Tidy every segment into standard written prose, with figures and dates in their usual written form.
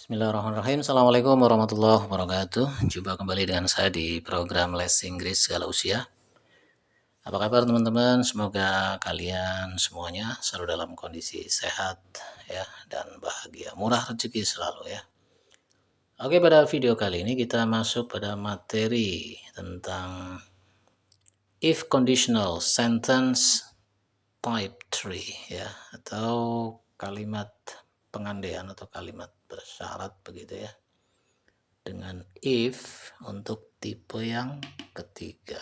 Bismillahirrahmanirrahim. Assalamualaikum warahmatullahi wabarakatuh. Jumpa kembali dengan saya di program Les Inggris segala usia. Apa kabar teman-teman? Semoga kalian semuanya selalu dalam kondisi sehat ya dan bahagia, murah rezeki selalu ya. Oke, pada video kali ini kita masuk pada materi tentang if conditional sentence type 3 ya, atau kalimat pengandaian atau kalimat bersyarat begitu ya, dengan if untuk tipe yang ketiga.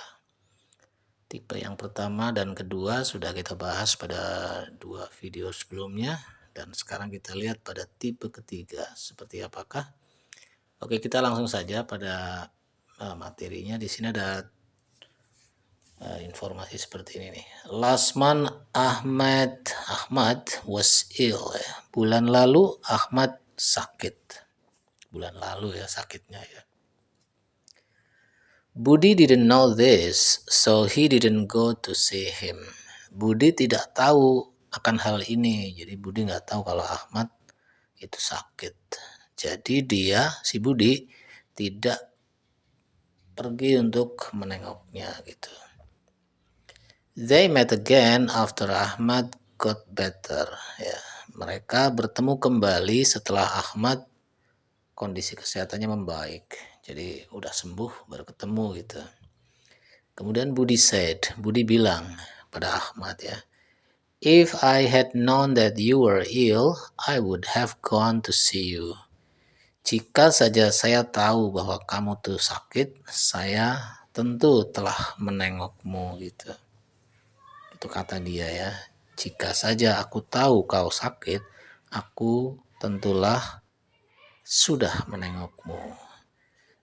Tipe yang pertama dan kedua sudah kita bahas pada dua video sebelumnya, dan sekarang kita lihat pada tipe ketiga seperti apakah. Oke, kita langsung saja pada materinya. Di sini ada informasi seperti ini nih. Last month Ahmad was ill. Bulan lalu Ahmad sakit. Bulan lalu ya sakitnya ya. Budi didn't know this, so he didn't go to see him. Budi tidak tahu akan hal ini, jadi Budi nggak tahu kalau Ahmad itu sakit. Jadi si Budi tidak pergi untuk menengoknya gitu. They met again after Ahmad got better. Ya, mereka bertemu kembali setelah Ahmad kondisi kesehatannya membaik. Jadi udah sembuh baru ketemu gitu. Kemudian Budi bilang pada Ahmad ya, if I had known that you were ill, I would have gone to see you. Jika saja saya tahu bahwa kamu tuh sakit, saya tentu telah menengokmu gitu. Itu kata dia ya. Jika saja aku tahu kau sakit, aku tentulah sudah menengokmu.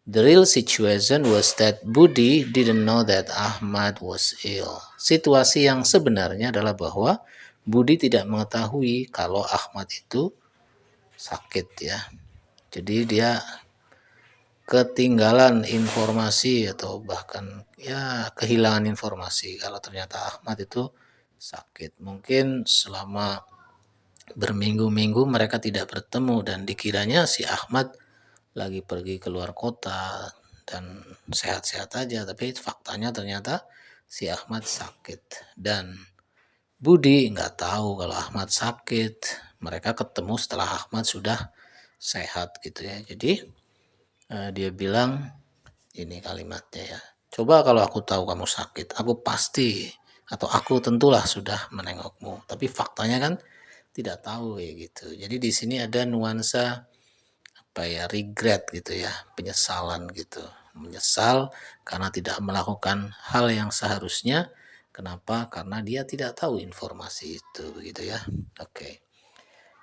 The real situation was that Budi didn't know that Ahmad was ill. Situasi yang sebenarnya adalah bahwa Budi tidak mengetahui kalau Ahmad itu sakit ya. Jadi dia ketinggalan informasi atau bahkan ya kehilangan informasi kalau ternyata Ahmad itu sakit. Mungkin selama berminggu-minggu mereka tidak bertemu dan dikiranya si Ahmad lagi pergi keluar kota dan sehat-sehat aja, tapi faktanya ternyata si Ahmad sakit dan Budi nggak tahu kalau Ahmad sakit. Mereka ketemu setelah Ahmad sudah sehat gitu ya. Jadi dia bilang ini kalimatnya ya, coba kalau aku tahu kamu sakit, aku pasti atau aku tentulah sudah menengokmu. Tapi faktanya kan tidak tahu ya gitu. Jadi di sini ada nuansa regret gitu ya, penyesalan gitu, menyesal karena tidak melakukan hal yang seharusnya. Kenapa? Karena dia tidak tahu informasi itu begitu ya. Oke,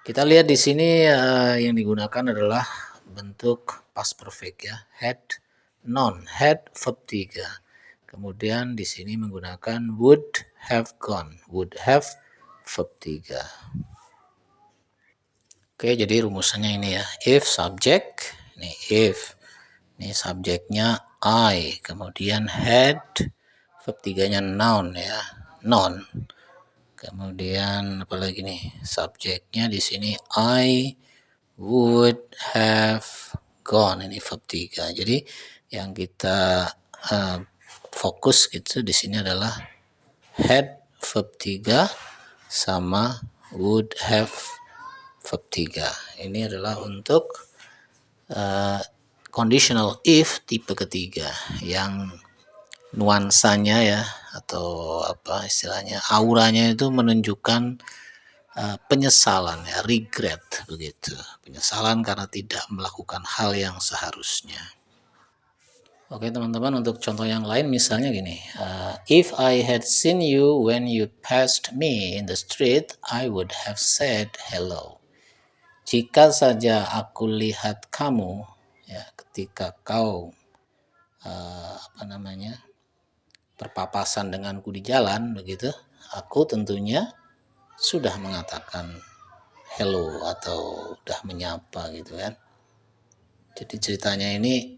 kita lihat di sini yang digunakan adalah bentuk past perfect ya, had, known, had verb 3. Kemudian di sini menggunakan would have gone, would have verb 3. Oke, jadi rumusannya ini ya. If subject, ini subjeknya I, kemudian had, verb 3-nya noun ya, noun. Kemudian apalagi nih? Subjeknya di sini I would have gone, ini verb 3. Jadi yang kita fokus gitu di sini adalah had verb 3 sama would have verb 3. Ini adalah untuk conditional if tipe ketiga yang nuansanya ya atau apa istilahnya, auranya itu menunjukkan penyesalan ya, regret begitu. Penyesalan karena tidak melakukan hal yang seharusnya. Oke teman-teman, untuk contoh yang lain misalnya gini, if I had seen you when you passed me in the street, I would have said hello. Jika saja aku lihat kamu ya ketika kau berpapasan denganku di jalan begitu, aku tentunya sudah mengatakan hello atau udah menyapa gitu kan. Jadi ceritanya ini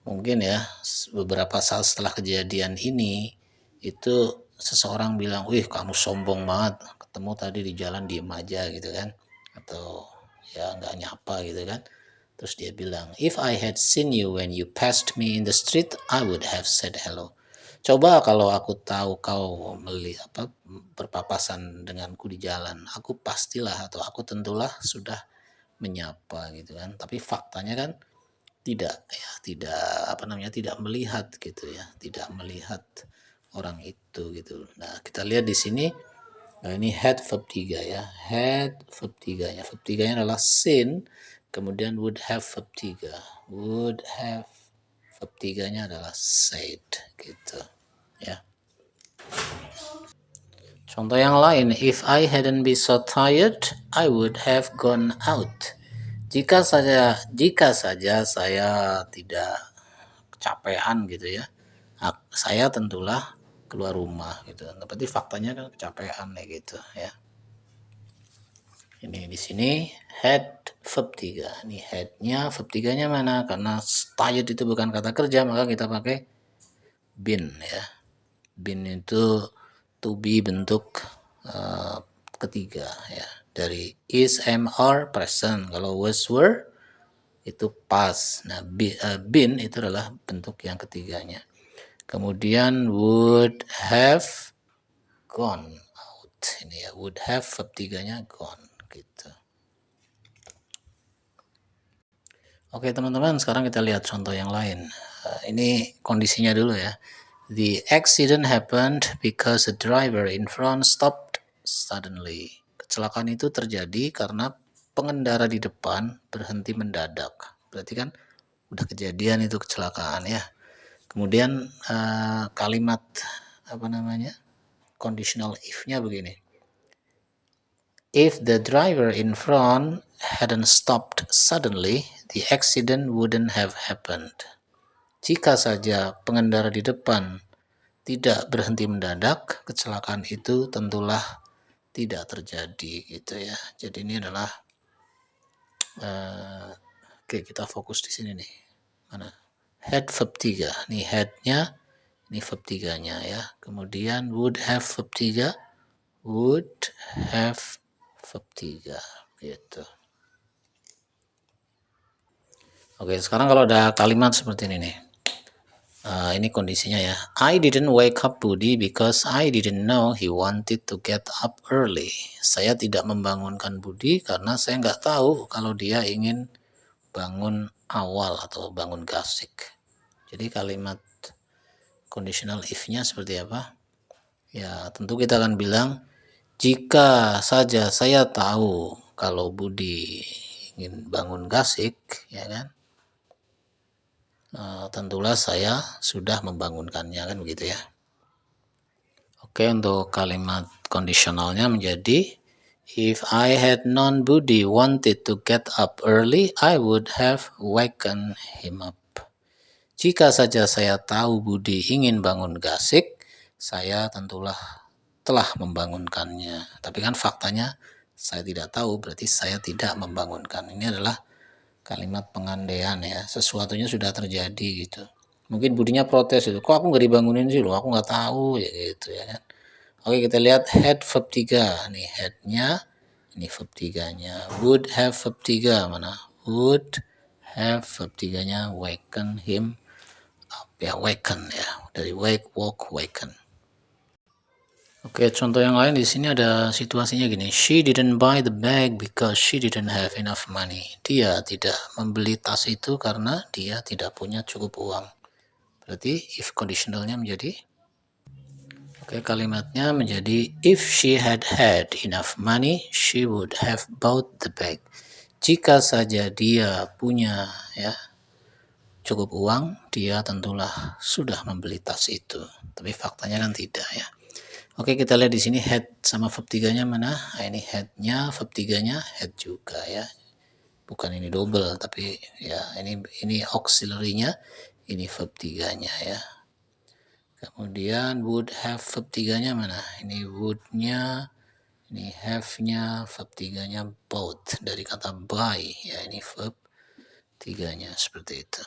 mungkin ya beberapa saat setelah kejadian ini itu seseorang bilang, wih kamu sombong banget, ketemu tadi di jalan diem aja gitu kan, atau ya nggak nyapa gitu kan. Terus dia bilang, if I had seen you when you passed me in the street, I would have said hello. Coba kalau aku tahu kau berpapasan denganku di jalan, aku pastilah atau aku tentulah sudah menyapa gitu kan. Tapi faktanya kan tidak ya, tidak melihat gitu ya, tidak melihat orang itu gitu. Nah, kita lihat di sini. Nah, ini had verb 3 ya. Had verb 3-nya. Verb 3-nya adalah seen, kemudian would have verb 3. Would have verb 3-nya adalah said gitu ya. Contoh yang lain, if I hadn't been so tired, I would have gone out. Jika saja saya tidak kecapean gitu ya, saya tentulah keluar rumah gitu. Tapi faktanya kan kecapean ya gitu ya. Ini di sini had verb 3. Ini had-nya verb 3-nya mana? Karena tired itu bukan kata kerja, maka kita pakai been ya. Been itu to be bentuk ketiga ya. Dari is, am, are, present. Kalau was, were itu past. Nah, been itu adalah bentuk yang ketiganya. Kemudian would have gone out. Ini ya, would have verb 3-nya gone gitu. Oke teman-teman, sekarang kita lihat contoh yang lain. Ini kondisinya dulu ya. The accident happened because the driver in front stopped suddenly. Kecelakaan itu terjadi karena pengendara di depan berhenti mendadak. Berarti kan udah kejadian itu kecelakaan ya. Kemudian kalimat conditional if-nya begini. If the driver in front hadn't stopped suddenly, the accident wouldn't have happened. Jika saja pengendara di depan tidak berhenti mendadak, kecelakaan itu tentulah tidak terjadi gitu ya. Jadi ini adalah oke, kita fokus di sini nih. Mana? Had verb 3. Nih had-nya, ini verb 3-nya ya. Kemudian would have verb 3, would have verb 3 gitu. Oke, sekarang kalau ada kalimat seperti ini nih. Ini kondisinya ya. I didn't wake up Budi because I didn't know he wanted to get up early. Saya tidak membangunkan Budi karena saya nggak tahu kalau dia ingin bangun awal atau bangun gasik. Jadi kalimat conditional if-nya seperti apa? Ya, tentu kita akan bilang, jika saja saya tahu kalau Budi ingin bangun gasik, ya kan? Tentulah saya sudah membangunkannya kan begitu ya. Oke, untuk kalimat kondisionalnya menjadi if I had known Budi wanted to get up early, I would have waken him up. Jika saja saya tahu Budi ingin bangun gasik, saya tentulah telah membangunkannya. Tapi kan faktanya saya tidak tahu, berarti saya tidak membangunkan. Ini adalah kalimat pengandaian ya, sesuatunya sudah terjadi gitu. Mungkin Budinya protes itu, kok aku nggak dibangunin sih loh, aku nggak tahu ya gitu ya kan. Oke, kita lihat had verb 3 nih, had-nya ini verb 3-nya, would have verb 3 mana, would have verb 3-nya waken him up ya, waken ya, dari wake, walk, waken. Oke, contoh yang lain di sini ada situasinya gini. She didn't buy the bag because she didn't have enough money. Dia tidak membeli tas itu karena dia tidak punya cukup uang. Berarti if conditionalnya menjadi oke, kalimatnya menjadi if she had had enough money, she would have bought the bag. Jika saja dia punya ya cukup uang, dia tentulah sudah membeli tas itu. Tapi faktanya kan tidak ya. Oke, kita lihat di sini head sama verb 3-nya mana? Nah, ini head-nya, verb 3-nya head juga ya. Bukan ini double, tapi ya ini auxiliary-nya, ini verb 3-nya ya. Kemudian would have verb 3-nya mana? Ini would-nya, ini have-nya, verb 3-nya both dari kata buy ya, ini verb 3-nya seperti itu.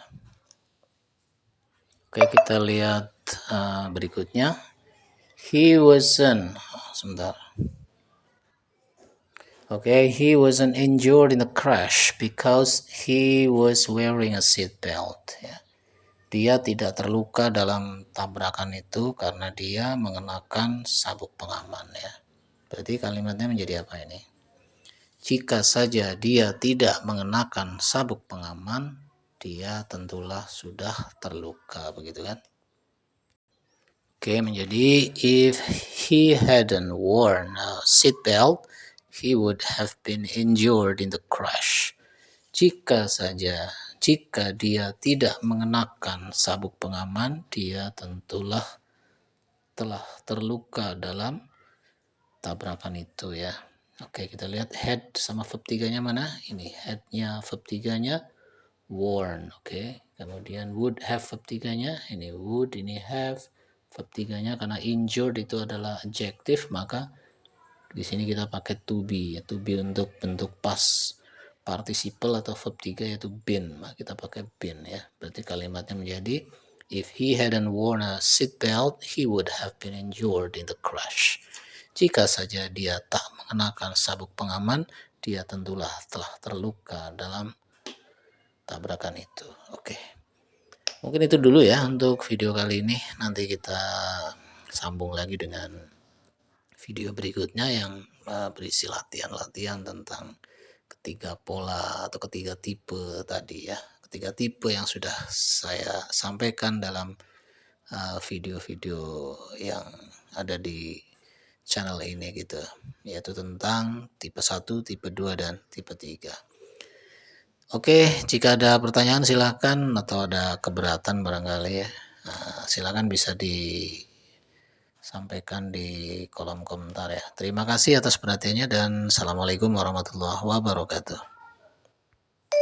Oke, kita lihat berikutnya. He wasn't sebentar. Okay, he wasn't injured in the crash because he was wearing a seat belt. Ya. Dia tidak terluka dalam tabrakan itu karena dia mengenakan sabuk pengaman. Ya. Berarti kalimatnya menjadi apa ini? Jika saja dia tidak mengenakan sabuk pengaman, dia tentulah sudah terluka, begitu kan? Oke, menjadi if he hadn't worn a seat belt, he would have been injured in the crash. Jika dia tidak mengenakan sabuk pengaman, dia tentulah telah terluka dalam tabrakan itu ya. Oke, kita lihat had sama verb 3-nya mana? Ini had-nya verb 3-nya worn, oke. Kemudian would have verb 3-nya, ini would, ini have. Verb 3-nya karena injured itu adalah adjective, maka di sini kita pakai to be, ya. To be untuk bentuk past participle atau verb 3 yaitu been, maka kita pakai been ya. Berarti kalimatnya menjadi if he hadn't worn a seat belt, he would have been injured in the crash. Jika saja dia tak mengenakan sabuk pengaman, dia tentulah telah terluka dalam tabrakan itu. Oke. Mungkin itu dulu ya untuk video kali ini. Nanti kita sambung lagi dengan video berikutnya yang berisi latihan-latihan tentang ketiga pola atau ketiga tipe tadi ya. Ketiga tipe yang sudah saya sampaikan dalam video-video yang ada di channel ini gitu. Yaitu tentang tipe 1, tipe 2, dan tipe 3. Oke, jika ada pertanyaan silahkan atau ada keberatan barangkali ya. Silakan bisa disampaikan di kolom komentar ya. Terima kasih atas perhatiannya dan assalamualaikum warahmatullahi wabarakatuh.